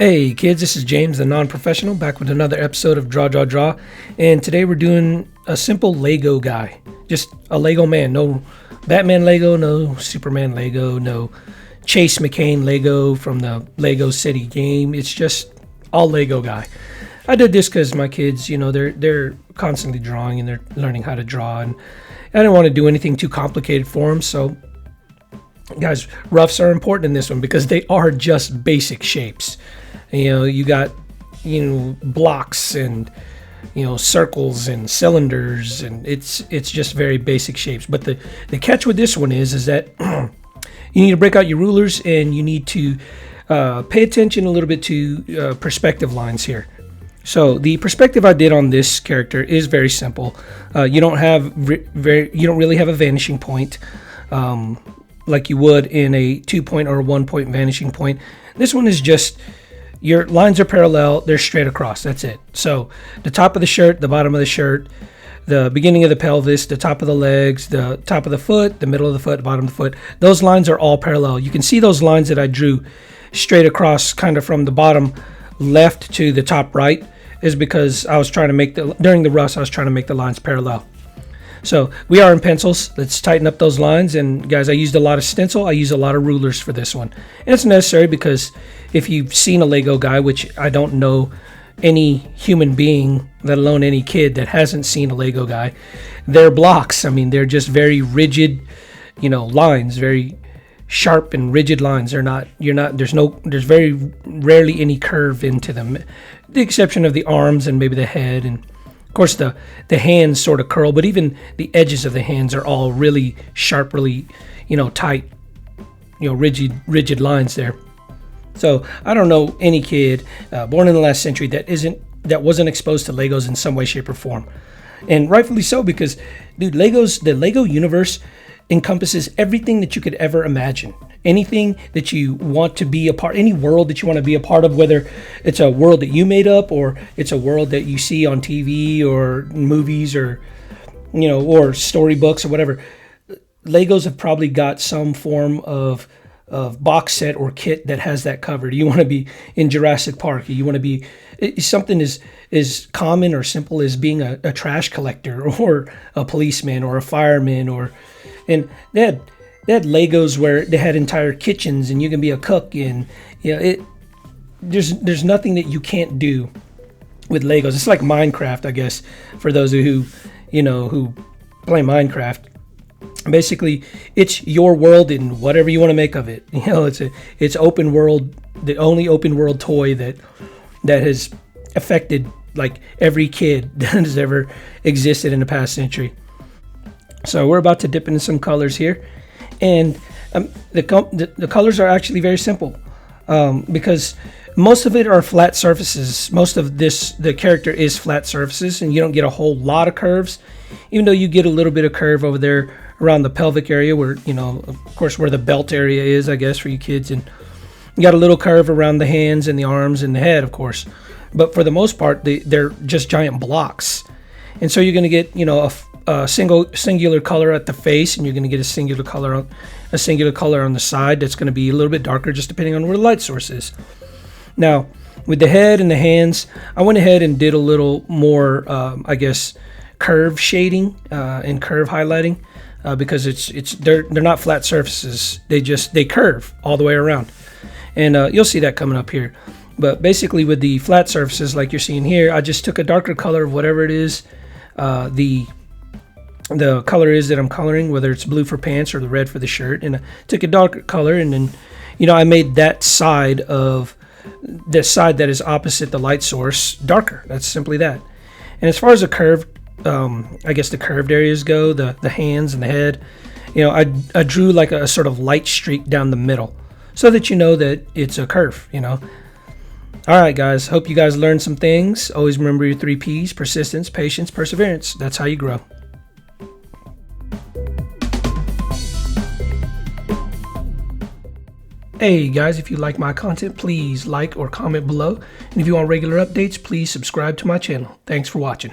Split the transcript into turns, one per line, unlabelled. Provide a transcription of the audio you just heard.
Hey kids, this is James, the non-professional, back with another episode of Draw. And today we're doing a simple Lego guy. Just a Lego man. No Batman Lego, no Superman Lego, no Chase McCain Lego from the Lego City game. It's just all Lego guy. I did this because my kids, they're constantly drawing and they're learning how to draw. And I didn't want to do anything too complicated for them, so guys, roughs are important in this one because they are just basic shapes. You got, blocks and, circles and cylinders, and it's just very basic shapes. But the catch with this one is that you need to break out your rulers and you need to pay attention a little bit to perspective lines here. So the perspective I did on this character is very simple. You don't really have a vanishing point like you would in a 2-point or a 1-point vanishing point. This one is just your lines are parallel, they're straight across, that's it. So the top of the shirt, the bottom of the shirt, the beginning of the pelvis, the top of the legs, the top of the foot, the middle of the foot, the bottom of the foot, those lines are all parallel. You can see those lines that I drew straight across kind of from the bottom left to the top right is because I was trying to make during the roughs I was trying to make the lines parallel. So we are in pencils. Let's tighten up those lines. And guys, I used a lot of stencil. I used a lot of rulers for this one. And it's necessary because if you've seen a Lego guy, which I don't know any human being, let alone any kid that hasn't seen a Lego guy, they're blocks. I mean, they're just very rigid, lines, very sharp and rigid lines. There's very rarely any curve into them, the exception of the arms and maybe the head, and of course the hands sort of curl, but even the edges of the hands are all really sharp, really tight, rigid lines there. So I don't know any kid born in the last century that wasn't exposed to Legos in some way, shape, or form, and rightfully so, because dude, the Lego universe encompasses everything that you could ever imagine. Anything that you want to be a part, any world that you want to be a part of, whether it's a world that you made up or it's a world that you see on TV or movies or or storybooks or whatever. Legos have probably got some form of box set or kit that has that covered. You want to be in Jurassic Park. You want to be something as common or simple as being a trash collector or a policeman or a fireman and they had Legos where they had entire kitchens and you can be a cook, and there's nothing that you can't do with Legos. It's like Minecraft, I guess, for those who play Minecraft. Basically, it's your world and whatever you want to make of it. It's open world, the only open world toy that has affected like every kid that has ever existed in the past century. So we're about to dip into some colors here, and the colors are actually very simple because most of it are flat surfaces. Most of the character is flat surfaces, and you don't get a whole lot of curves, even though you get a little bit of curve over there around the pelvic area where, of course, where the belt area is, I guess, for you kids. And you got a little curve around the hands and the arms and the head, of course. But for the most part, they're just giant blocks. And so you're going to get, a singular color at the face, and you're going to get a singular color on the side that's going to be a little bit darker just depending on where the light source is. Now, with the head and the hands, I went ahead and did a little more, curve shading and curve highlighting because they're not flat surfaces. They curve all the way around, and you'll see that coming up here. But basically, with the flat surfaces like you're seeing here, I just took a darker color of whatever it is the color is that I'm coloring, whether it's blue for pants or the red for the shirt, and I took a darker color, and then I made that side that is opposite the light source darker. That's simply that. And as far as the curved the curved areas go, the hands and the head, I drew like a sort of light streak down the middle so that that it's a curve. All right, guys, hope you guys learned some things. Always remember your 3 P's: persistence, patience, perseverance. That's how you grow. Hey guys, if you like my content, please like or comment below. And if you want regular updates, please subscribe to my channel. Thanks for watching.